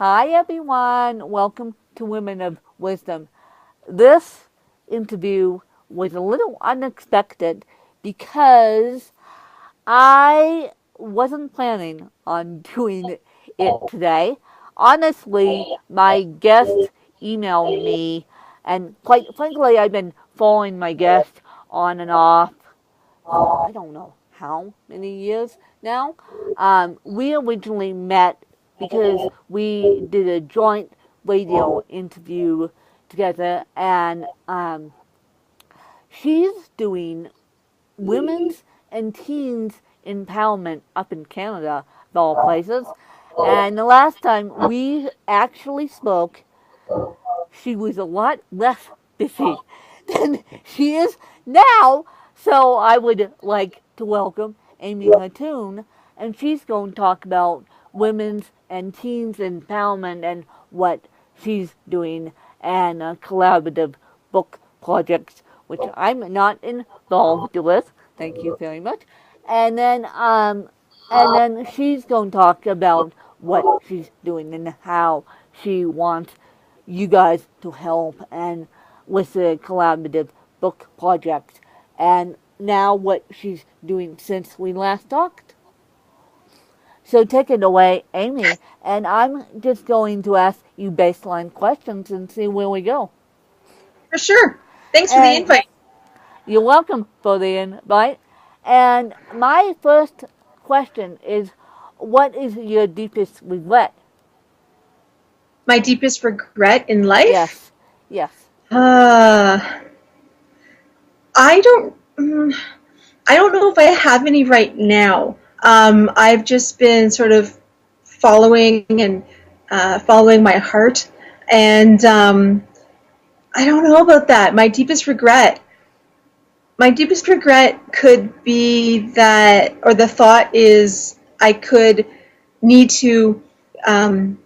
Hi, everyone. Welcome to Women of Wisdom. This interview was a little unexpected because I wasn't planning on doing it today. Honestly, my guest emailed me, and quite frankly, I've been following my guest on and off for I don't know how many years now. We originally met because we did a joint radio interview together, and she's doing women's and teens empowerment up in Canada, of all places. And the last time we actually spoke, she was a lot less busy than she is now. So I would like to welcome Aime Hutton, and she's going to talk about women's and teens empowerment and what she's doing and collaborative book projects, which I'm not involved with. Thank you very much. And then, she's going to talk about what she's doing and how she wants you guys to help and with the collaborative book project and now what she's doing since we last talked. So take it away, Aime, and I'm just going to ask you baseline questions and see where we go. For sure. Thanks for the And invite. you're welcome for the invite. And my first question is, what is your deepest regret? My deepest regret in life? Yes, yes. Uh, I don't. I don't know if I have any right now. I've just been sort of following my heart, and I don't know about that. My deepest regret could be that, or the thought is, I could need to um,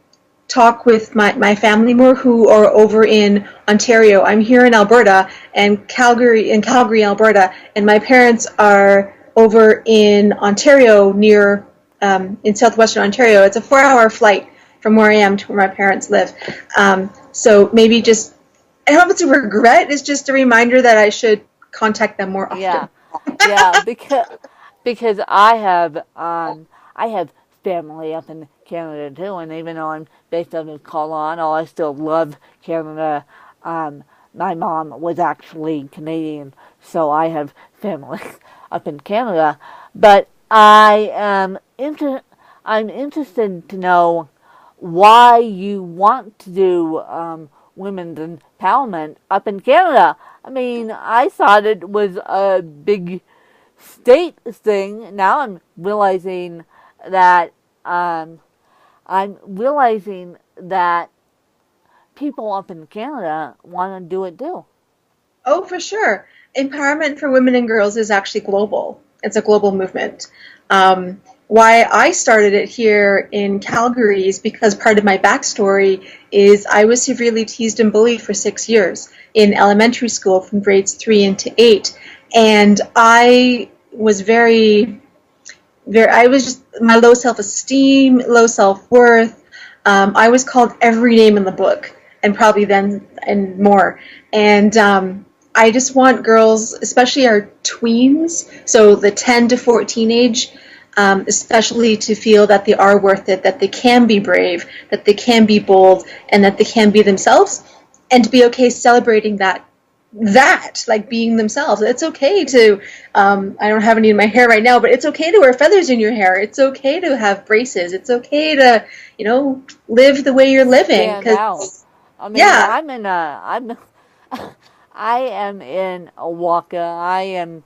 talk with my family more who are over in Ontario. I'm here in Alberta and Calgary, Alberta, and my parents are over in Ontario near in southwestern Ontario. It's a 4-hour flight from where I am to where my parents live. So maybe just I don't know if it's a regret. It's just a reminder that I should contact them more Yeah, often. yeah, because I have family up in Canada too, and even though I'm based out in Colorado, I still love Canada. Um, my mom was actually Canadian, so I have family up in Canada. But I'm interested to know why you want to do women's empowerment up in Canada. I mean, I thought it was a big state thing. Now that um, I'm realizing that people up in Canada want to do it too. Oh, for sure. Empowerment for women and girls is actually global. It's a global movement. Why I started it here in Calgary is because part of my backstory is I was severely teased and bullied for 6 years in elementary school from grades 3 into 8. And I was I was just, my low self-esteem, low self-worth. I was called every name in the book and probably then and more. And I just want girls, especially our tweens, so the 10 to 14 age, especially to feel that they are worth it, that they can be brave, that they can be bold, and that they can be themselves, and to be okay celebrating like being themselves. It's okay to, I don't have any in my hair right now, but it's okay to wear feathers in your hair. It's okay to have braces. It's okay to, live the way you're living. Stand out. Because, I mean, yeah, I am in Oaxaca. I am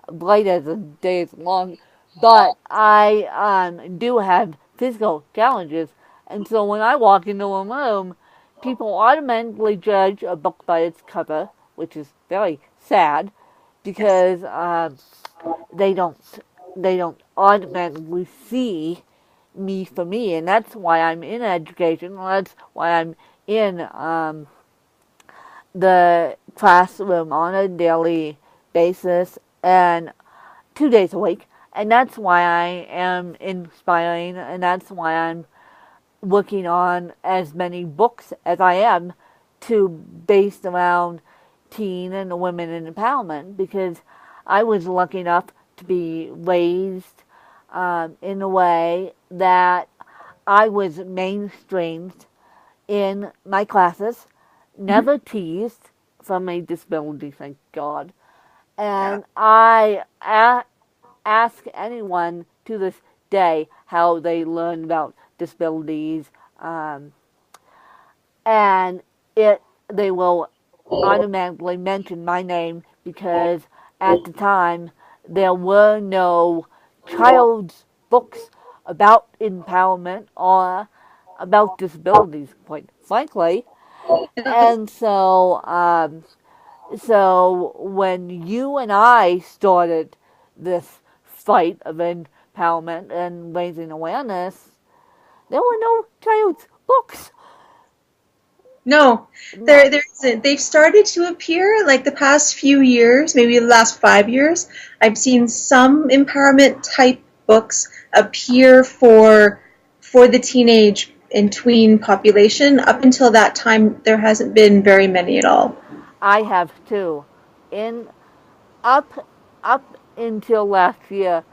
bright as the day is long, but I do have physical challenges, and so when I walk into a room, people automatically judge a book by its cover, which is very sad yes. because they don't they don't automatically see me for me, and that's why I'm in education. That's why I'm in the classroom on a daily basis and 2 days a week. And that's why I am inspiring, and that's why I'm working on as many books as I am to based around teen and women empowerment because I was lucky enough to be raised in a way that I was mainstreamed in my classes, Mhm. never teased from a disability, thank God. Yeah. And ask anyone to this day how they learn about disabilities, um, and it they will automatically mention my name because at the time there were no child's books about empowerment or about disabilities, quite frankly. And so when you and I started this fight of empowerment and raising awareness, there were no child's books. No, No, there isn't. They've started to appear like the past few years, maybe the last 5 years. I've seen some empowerment type books appear for the teenage and tween population. Up until that time, there hasn't been very many at all. I have too. In up up until last year,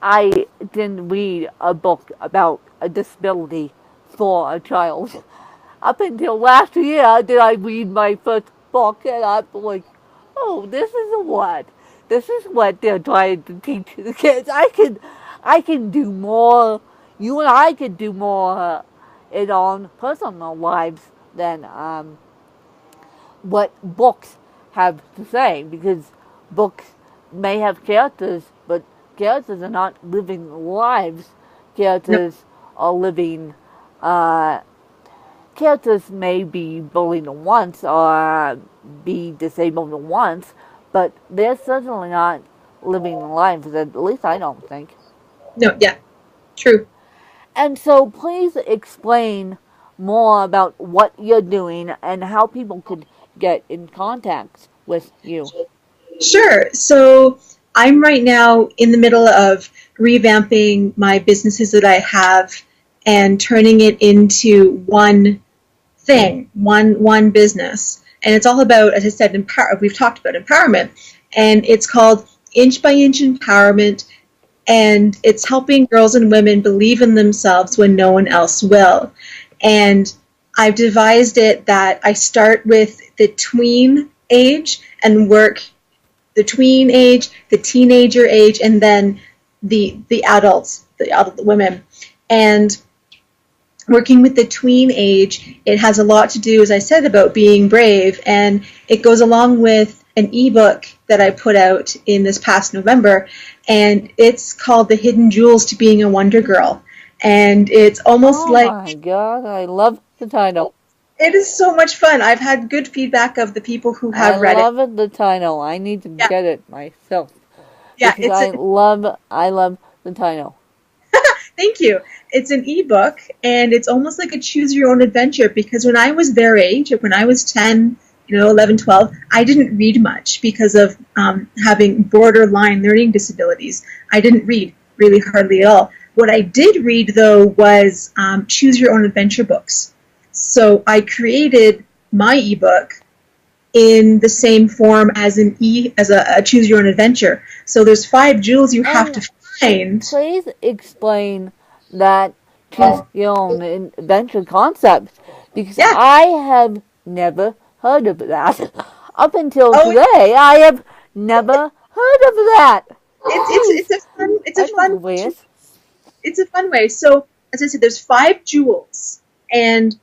I didn't read a book about a disability for a child. Up until last year, did I read my first book, and I'm like, oh, this is what? This is what they're trying to teach the kids. I can do more. You and I could do more in our personal lives than what books have to say because books may have characters, but characters are not living lives. No, Characters are living. Uh, Characters may be bullied once or be disabled once, but they're certainly not living lives. At least I don't think. no, yeah, true. And so, please explain more about what you're doing and how people could get in contact with you. Sure. So I'm right now in the middle of revamping my businesses that I have and turning it into one thing, one business. And it's all about, as I said, we've talked about empowerment, and it's called Inch by Inch Empowerment, and it's helping girls and women believe in themselves when no one else will. And I've devised it that I start with the tween age and work the tween age, the teenager age, and then the adults, the adult women. And working with the tween age, it has a lot to do, as I said, about being brave, and it goes along with an ebook that I put out in this past November, and it's called The Hidden Jewels to Being a Wonder Girl. And it's almost Oh like my god, I love the title. it is so much fun. I've had good feedback of the people who I have read it. love the title. I need to Yeah, get it myself yeah, because I love the title. thank you. It's an ebook, and it's almost like a choose your own adventure because when I was their age, when I was 10, 11, 12, I didn't read much because of having borderline learning disabilities. I didn't read really hardly at all. What I did read, though, was choose your own adventure books. So I created my ebook in the same form as a choose your own adventure. So there's 5 jewels you have And to find. please explain that choose your own adventure concept because Yeah. I have never heard of that. Up until Oh, today, I have never heard of that. it's Please, a fun I don't know where. it's a fun way. So as I said, there's 5 jewels, and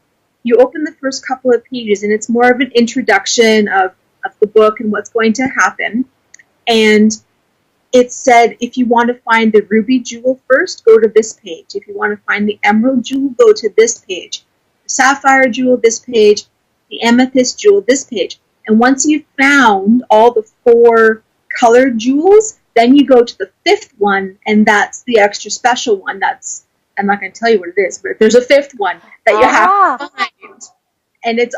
you open the first couple of pages, and it's more of an introduction of the book and what's going to happen. And it said if you want to find the ruby jewel first, go to this page. If you want to find the emerald jewel, go to this page. The sapphire jewel, this page. The amethyst jewel, this page. And once you've found all the 4 colored jewels, then you go to the 5th one, and that's the extra special one. I'm not going to tell you what it is, but there's a 5th one that you have Ah, to find. And it's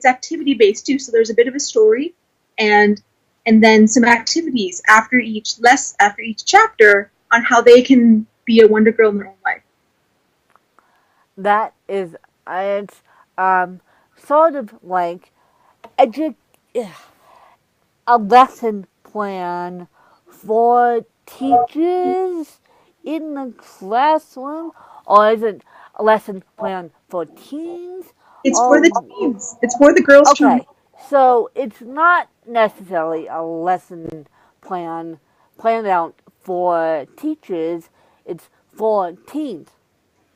activity based too. So there's a bit of a story, and then some activities after each chapter on how they can be a wonder girl in their own life. That is, it's sort of like edu- a lesson plan for teachers in the classroom, or is it a lesson plan for teens? It's for the Or teens. It's for the girls to read. okay, so it's not necessarily a lesson plan planned out for teachers. It's for teens.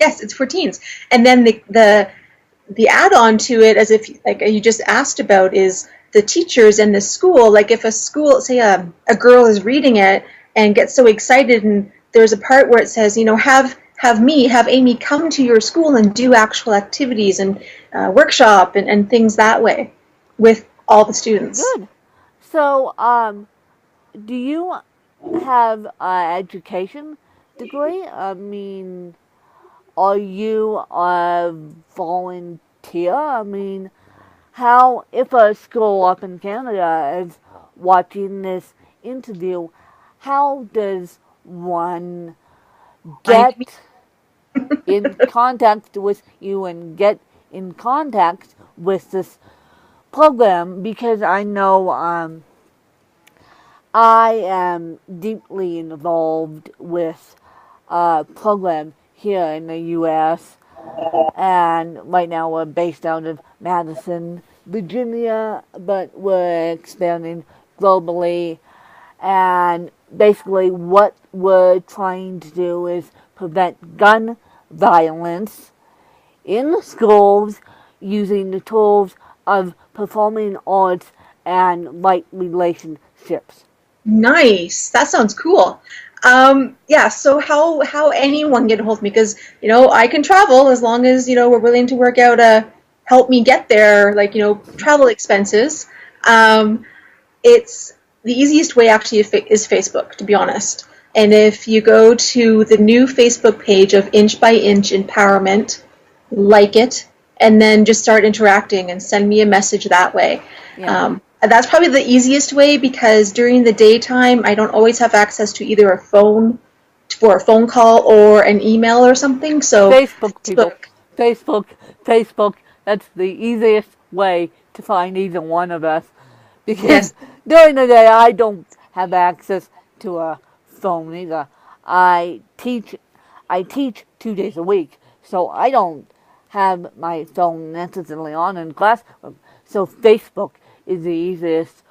Yes, it's for teens. And then the add-on to it, as if like you just asked about, is the teachers and the school. Like if a school, say a girl is reading it and gets so excited, and there's a part where it says, have Amy come to your school and do actual activities and workshop and things that way with all the students. Good. So, do you have an education degree? I mean, are you a volunteer? I mean, how, if a school up in Canada is watching this interview, how does one Find me. get in contact with you and get in contact with this program? Because I know I am deeply involved with a program here in the U.S. and right now we're based out of Madison, Virginia, but we're expanding globally. And basically, what we're trying to do is prevent gun violence in schools using the tools of performing arts and right relationships. Nice. That sounds cool. Yeah, so how anyone get a hold of me? Because I can travel as long as we're willing to work out help me get there, like travel expenses. Um, it's the easiest way actually is Facebook, to be honest. And if you go to the new Facebook page of Inch by Inch Empowerment, like it, and then just start interacting and send me a message that way. Yeah. That's probably the easiest way because during the daytime I don't always have access to either a phone for a phone call or an email or something. So Facebook, people. Facebook. Facebook, Facebook. That's the easiest way to find either one of us. Because Yes. during the day, I don't have access to a phone either. I teach, I teach 2 days a week, so I don't have my phone necessarily on in class. So Facebook is the easiest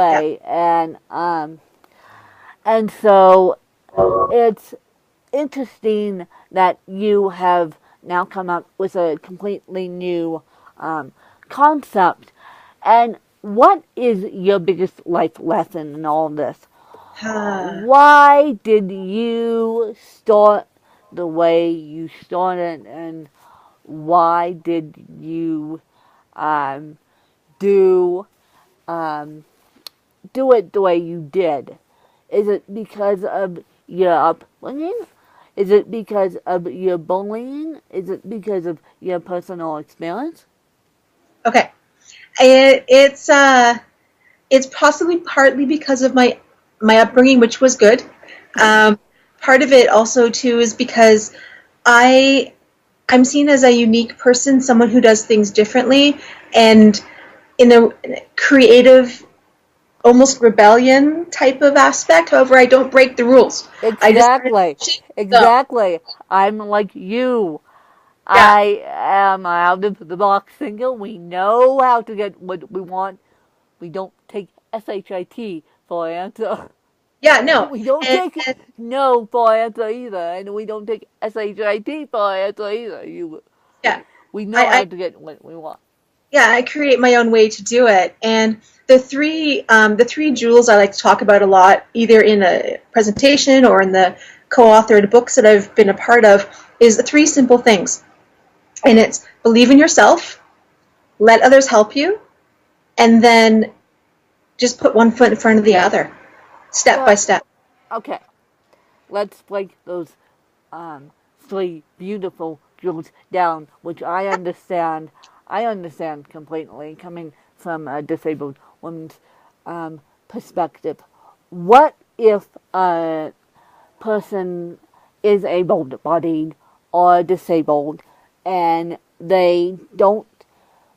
Yeah. way, and so it's interesting that you have now come up with a completely new um, concept. And what is your biggest life lesson in all this? Why did you start the way you started, and why did you um, do um, do it the way you did? Is it because of your upbringing? Is it because of your bullying? Is it because of your personal experience? Okay. It's possibly partly because of my upbringing, which was good. Um, Part of it also too is because I I'm seen as a unique person, someone who does things differently, and in a creative, almost rebellion type of aspect. However, I don't break the rules. I just kind of Exactly. change them. Exactly. I'm like you. Yeah, I am out of the box single. We know how to get what we want. We don't take SHIT for answer. yeah, no, We don't and, take and no for answer either, and we don't take SHIT for answer either. yeah, We know I how to get what we want. yeah, I create my own way to do it. And the three jewels I like to talk about a lot, either in a presentation or in the co-authored books that I've been a part of, is the three simple things. And it's believe in yourself, let others help you, and then just put one foot in front of the other, step by So, step. okay, let's break those um, three beautiful jewels down, which I understand. I understand completely, coming from a disabled woman's perspective. What if a person is able-bodied or disabled and they don't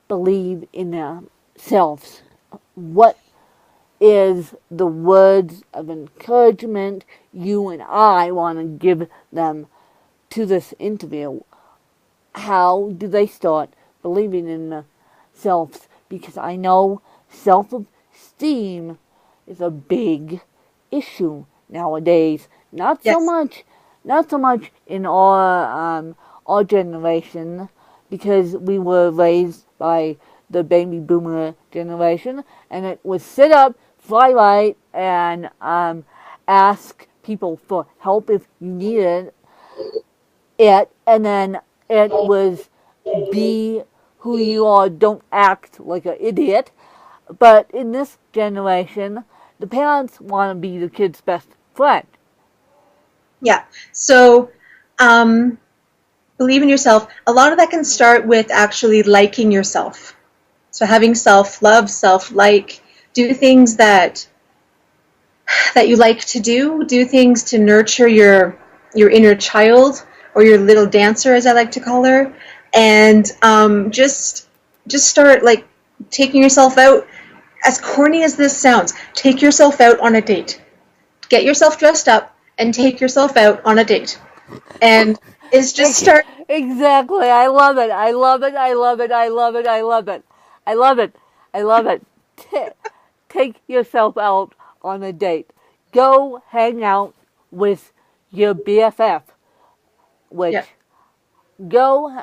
believe in themselves. What is the words of encouragement you and I want to give them to this interview? How do they start believing in themselves? Because I know self-esteem is a big issue nowadays. Yes. Not so much in our generation, because we were raised by the baby boomer generation, and it was sit up, fly right, and ask people for help if you needed it, and then it was be who you are, don't act like an idiot. But in this generation, the parents want to be the kid's best friend. Yeah. So, um, believe in yourself. A lot of that can start with actually liking yourself. So having self-love, self-like, do things that you like to do. Do things to nurture your inner child, or your little dancer, as I like to call her, and just start like taking yourself out. As corny as this sounds, take yourself out on a date. Get yourself dressed up and take yourself out on a date. And it's just start. Exactly. I love it. I love it. I love it. I love it. I love it. I love it. I love it. Take yourself out on a date. Go hang out with your BFF, which Yeah, go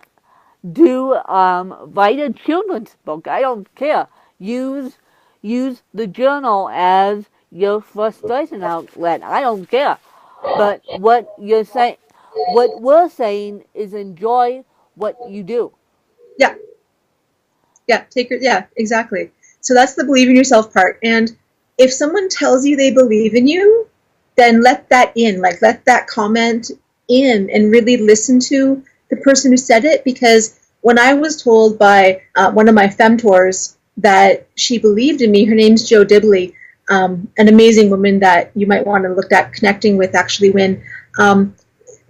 do write a children's book. I don't care. Use the journal as your frustration outlet. I don't care. But what we're saying is enjoy what you do. yeah, yeah. Yeah, exactly. So that's the believe in yourself part. And if someone tells you they believe in you, then let that in. Like let that comment in, and really listen to the person who said it. Because when I was told by one of my femtors that she believed in me, her name's Jo Dibley, an amazing woman that you might want to look at connecting with. Actually, when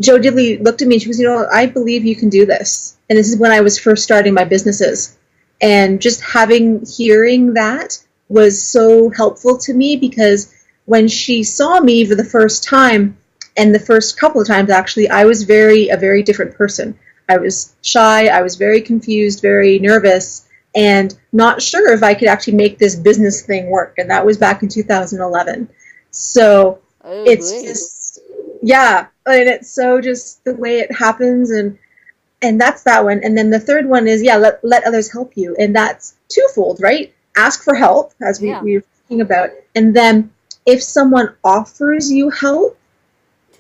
Jo Dibley looked at me, she was, I believe you can do this. And this is when I was first starting my businesses. And just hearing that was so helpful to me, because when she saw me for the first time, and the first couple of times actually, I was a very different person. I was shy, I was very confused, very nervous, and not sure if I could actually make this business thing work. And that was back in 2011. So I it's agree. just, yeah, and it's so just the way it happens. And that's that one. And then the third one is, yeah, let others help you. And that's twofold, right? Ask for help, as Yeah. we were talking about. And then if someone offers you help,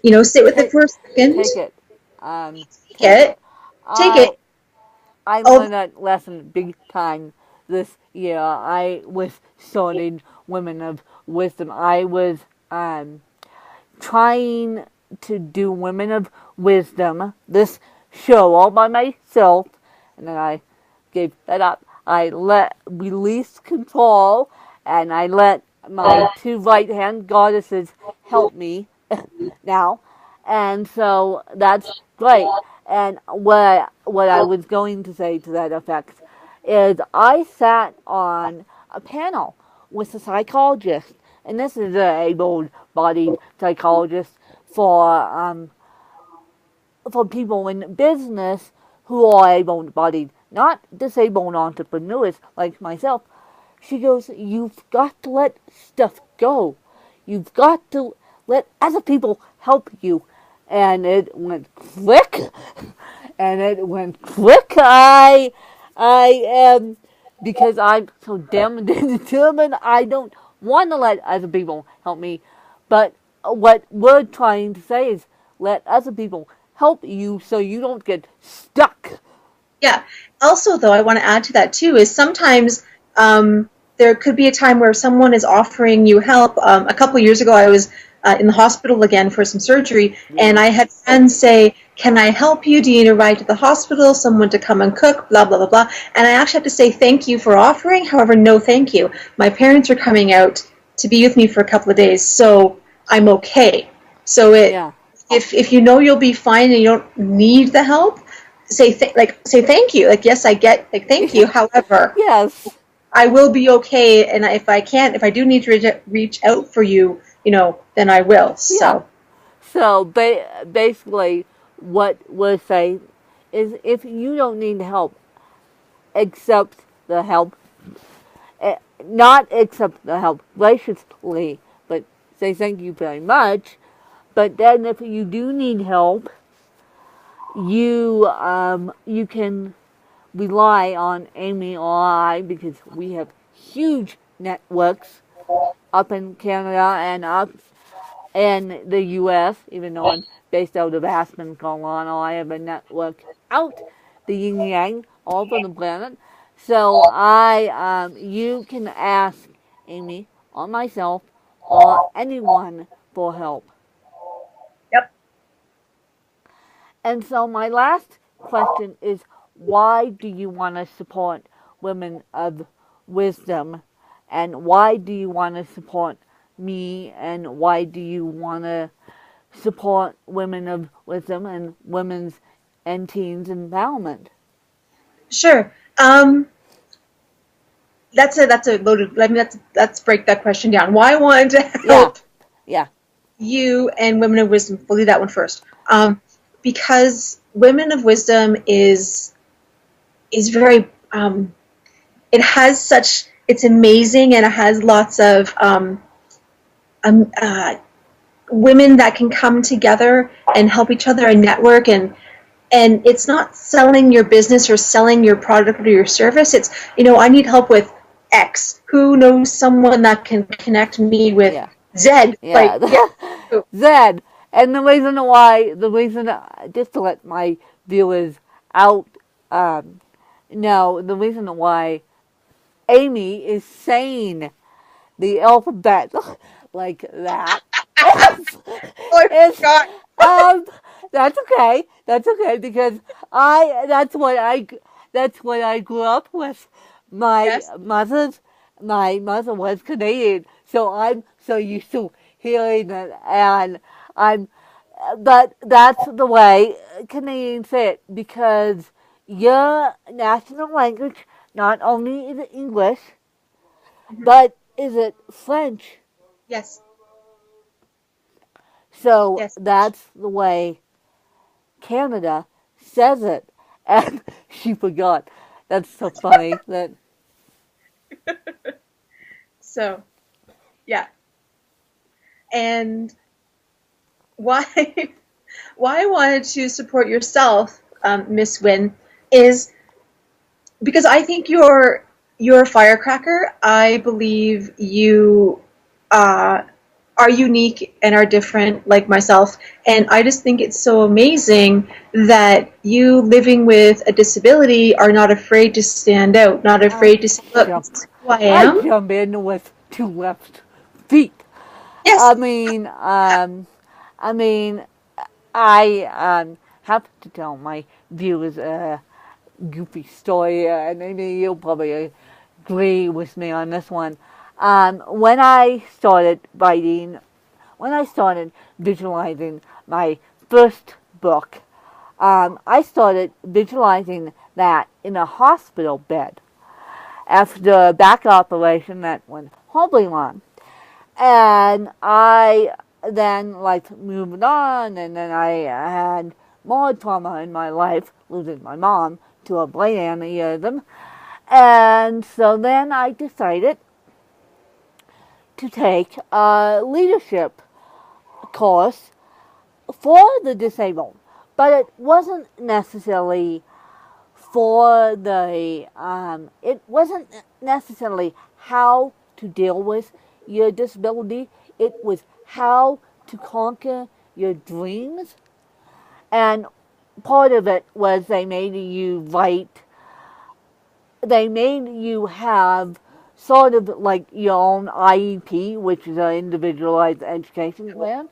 sit with it Take for a second, take it. Take take it. it, take it. I I Oh, learned that lesson big time this year. I was starting Women of Wisdom. I was um trying to do Women of Wisdom, this show, all by myself, and then I gave that up. I let release control, and I let my two right hand goddesses help me now, and so that's great. And what I was going to say to that effect is I sat on a panel with a psychologist, and this is an able-bodied psychologist for people in business who are able-bodied, not disabled entrepreneurs like myself. She goes, "You've got to let stuff go. You've got to let other people help you." And it went click, and it went click. I am, because I'm so damn determined. I don't want to let other people help me, but what we're trying to say is let other people help you so you don't get stuck. yeah. Also, though, I want to add to that too, is sometimes there could be a time where someone is offering you help. A couple of years ago, I was in the hospital again for some surgery, and Yeah, I had friends say, "Can I help you? Do you need a ride to the hospital? Someone to come and cook? Blah blah blah blah." And I actually have to say thank you for offering. However, no, thank you. My parents are coming out to be with me for a couple of days, so I'm okay. So yeah, if you know you'll be fine and you don't need the help, say thank you. Like, yes, I get, like, thank you. However, Yes. I will be okay, and if I do need to reach out for you, then I will. Yeah. So So basically, what we're saying is if you don't need help, accept the help. Not accept the help graciously, but say thank you very much. But then if you do need help, you can rely on Amy or I because we have huge networks up in Canada and up in the U.S. Even though I'm based out of Aspen, Colorado, I have a network out the yin yang all over the planet. So you can ask Amy or myself or anyone for help. yep, And so my last question is, why do you want to support women of wisdom? And why do you want to support me? And why do you want to support women of wisdom and women's and teens empowerment? sure. That's a loaded. Let me let's break that question down. Why I wanted to Yeah, help yeah, you and Women of Wisdom. We'll do that one first. Because Women of Wisdom is very it has such it's amazing, and it has lots of um, uh, women that can come together and help each other and network, and it's not selling your business or selling your product or your service. It's, I need help with X. Who knows someone that can connect me with yeah, Z? Like, yeah. yeah. Zed. And the reason, just to let my viewers out know, the reason why Amy is saying the alphabet like that is, Oh, I is forgot. um that's okay. That's okay because I that's what I grew up with. My Yes. mother's my mother was Canadian, so I'm so used to hearing it, and I'm but that's the way Canadians say it because your national language not only is English, Mhm. but is it French? Yes. So Yes. that's the way Canada says it. And she forgot. That's so funny that, So, yeah. And why why I wanted to support yourself, Miss Wynn, is because I think you're a firecracker. I believe you uh, are unique and are different, like myself, and I just think it's so amazing that you, living with a disability, are not afraid to stand out, not I afraid to say, "Look, jump. this is who I I am." jump in with two left feet. Yes. I mean, um, I mean, I have to tell my viewers a goofy story, and maybe you'll probably agree with me on this one. When I started writing, when I started visualizing my first book, I started visualizing that in a hospital bed after a back operation that went horribly wrong. And I then moved on, and then I had more trauma in my life, losing my mom to a brain aneurysm. And so then I decided to take a leadership course for the disabled, but it wasn't necessarily for the it wasn't necessarily how to deal with your disability. It was how to conquer your dreams, and part of it was they made you have sort of like your own IEP, which is an individualized education plan.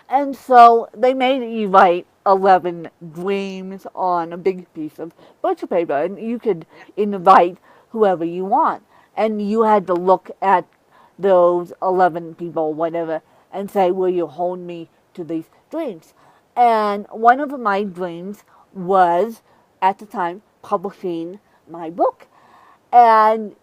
And so they made you write 11 dreams on a big piece of butcher paper, and you could invite whoever you want. And you had to look at those 11 people, whatever, and say, will you hold me to these dreams? And one of my dreams was at the time publishing my book. And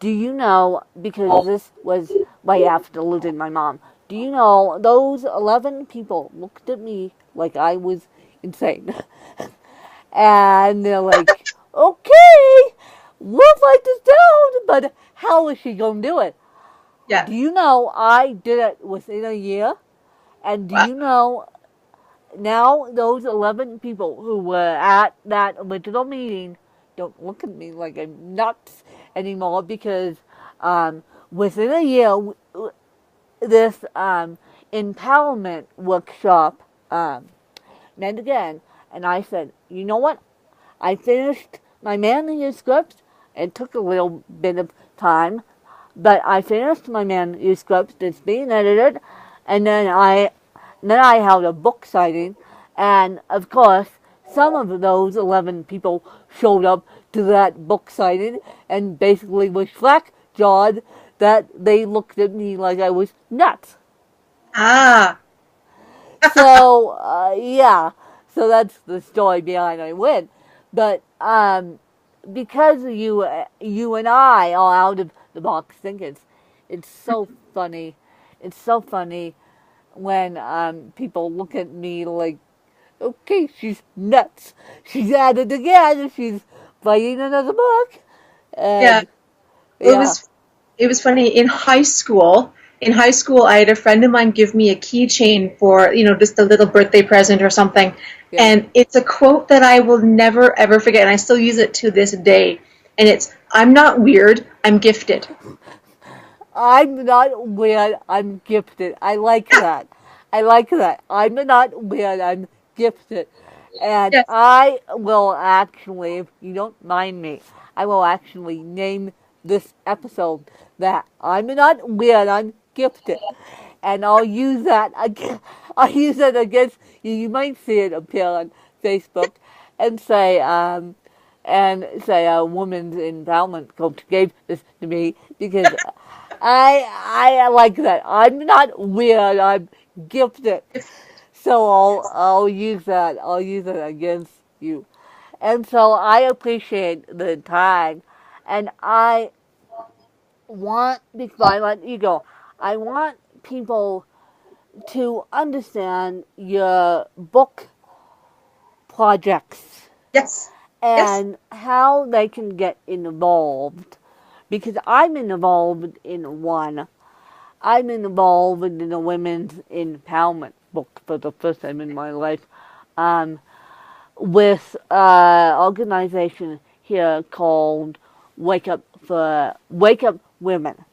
do you know, because this was right after losing my mom, do you know those 11 people looked at me like I was insane? And they're like, okay, we'll write this down, but how is she going to do it? Yeah. Do you know I did it within a year? And do Wow. you know now those 11 people who were at that original meeting don't look at me like I'm nuts anymore because within a year, this empowerment workshop met again, and I said, you know what? I finished my manuscript. It took a little bit of time, but I finished my manuscript. It's being edited, and then I held a book signing, and of course, some of those 11 people showed up to that book signing and basically was slack-jawed that they looked at me like I was nuts. Ah. So, yeah. So that's the story behind my win. But because you and I are out of the box thinking, it's so funny. It's so funny when people look at me like, okay, she's nuts. She's at it again. She's writing another book. Yeah. And It yeah, was it was funny in high school. In high school, I had a friend of mine give me a keychain for, just a little birthday present or something. yeah. And it's a quote that I will never ever forget, and I still use it to this day. And it's, "I'm not weird, I'm gifted." I'm not weird, I'm gifted. I like that. I like that. I'm not weird, I'm gifted. And Yes. I will actually, if you don't mind me, I will actually name this episode that I'm not weird, I'm gifted. And I'll use that again. I'll use it against you. You might see it appear on Facebook and say a woman's empowerment coach gave this to me because I like that. I'm not weird. I'm gifted. So I'll use that. I'll use it against you. And so I appreciate the tag, and I want before I let you go, I want people to understand your book projects Yes. Yes. and how they can get involved because I'm involved in one. I'm involved in a women's empowerment book for the first time in my life with an organization here called Wake Up Women,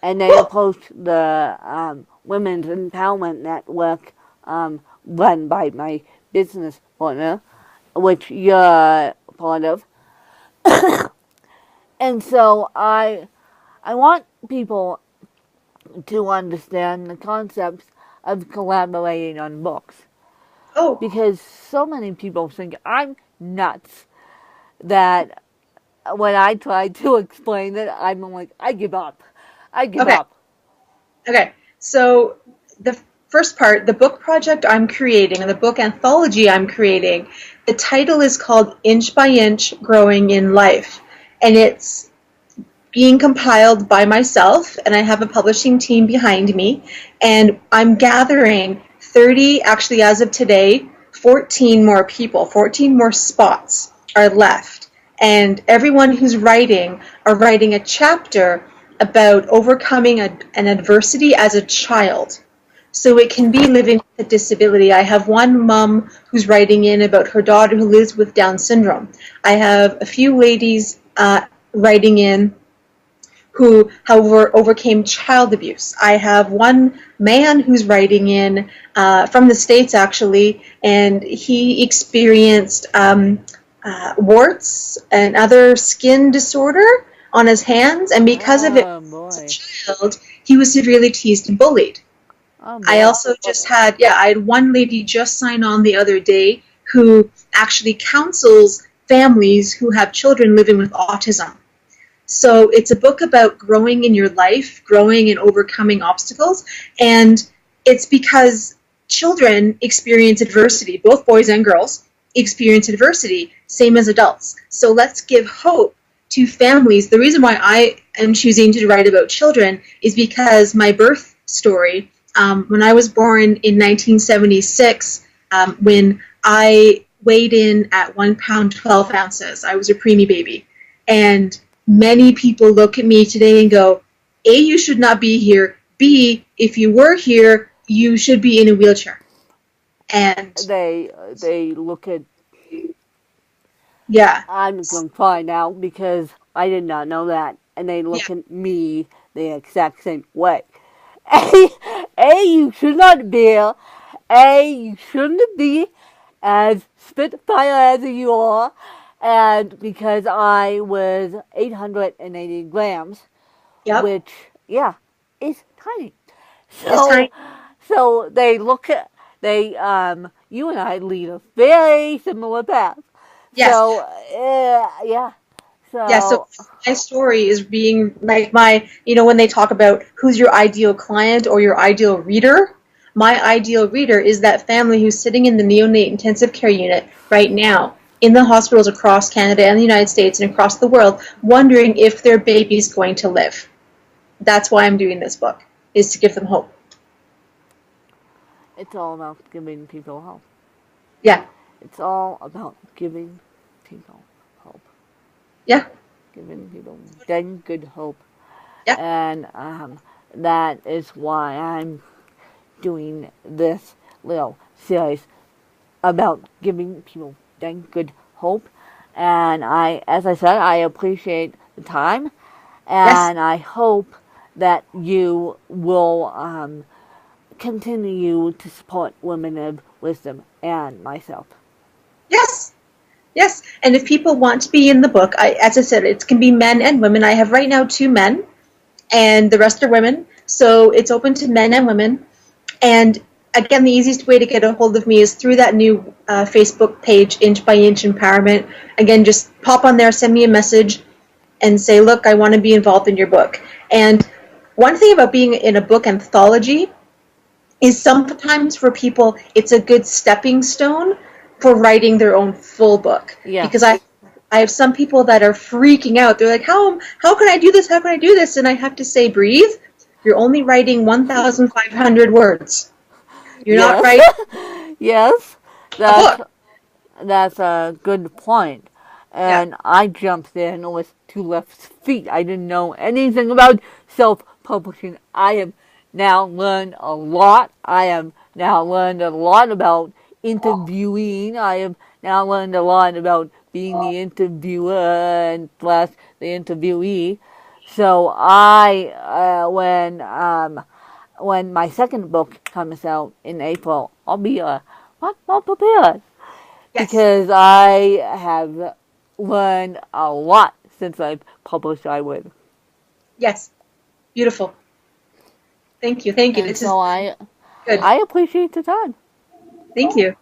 and they Woo! approach the Women's Empowerment Network run by my business partner, which you're part of. And so I want people to understand the concepts of collaborating on books Oh, because so many people think I'm nuts that when I try to explain it, I'm like, I give up. I give okay. up. Okay. So the first part, the book project I'm creating and the book anthology I'm creating, the title is called Inch by Inch Growing in Life. And it's being compiled by myself, and I have a publishing team behind me. And I'm gathering 30, actually, as of today, 14 more people, 14 more spots are left. And everyone who's writing are writing a chapter about overcoming an adversity as a child. So it can be living with a disability. I have one mom who's writing in about her daughter who lives with Down syndrome. I have a few ladies writing in who, however, overcame child abuse. I have one man who's writing in from the States, actually, and he experienced warts and other skin disorder on his hands, and because of it, Oh as a boy. child, he was severely teased and bullied. Oh I boy. also just had, yeah, I had one lady just sign on the other day who actually counsels families who have children living with autism. So it's a book about growing in your life, growing and overcoming obstacles. And it's because children experience adversity, both boys and girls. experience adversity, same as adults. So let's give hope to families. The reason why I am choosing to write about children is because my birth story, when I was born in 1976, when I weighed in at 1 pound 12 ounces, I was a preemie baby. And many people look at me today and go, A, you should not be here. B, if you were here, you should be in a wheelchair. And They look at. yeah, I'm going to find out because I did not know that, and they yeah, look at me the exact same way. A, you should not be. A, you shouldn't be as spitfire as you are, and because I was 880 grams, yep, which, yeah, is tiny. it's So, tiny. so they look at, you and I lead a very similar path. Yes, So, yeah. yeah. So So, my story is being like when they talk about who's your ideal client or your ideal reader, my ideal reader is that family who's sitting in the neonate intensive care unit right now in the hospitals across Canada and the United States and across the world, wondering if their baby's going to live. That's why I'm doing this book, is to give them hope. it's all about giving people hope. Yeah, It's all about giving people hope. yeah, Giving people dang good hope. yeah. And that is why I'm doing this little series about giving people dang good hope. And as I said, I appreciate the time, Yes, and I hope that you will continue to support Women of Wisdom and myself. yes. Yes, and if people want to be in the book, as I said, it can be men and women. I have right now 2 men, and the rest are women. So it's open to men and women. And again, the easiest way to get a hold of me is through that new Facebook page, Inch by Inch Empowerment. Again, just pop on there, send me a message, and say, look, I want to be involved in your book. And one thing about being in a book anthology is sometimes for people it's a good stepping stone for writing their own full book, Yes. because I have some people that are freaking out. They're like, how can I do this, how can I do this? And I have to say, breathe. You're only writing 1,500 words. You're not Yes. writing Yes. a That's book. that's a good point. Yeah. And I jumped in with 2 left feet. I didn't know anything about self-publishing. I have now learned a lot. I have now learned a lot about interviewing. I have now learned a lot about being the interviewer and slash the interviewee. So when my second book comes out in April, I'll be a lot more prepared Yes. because I have learned a lot since I've published I Would. Yes. Beautiful. Thank you. Thank you. And This has so been good. I appreciate the time. Thank you.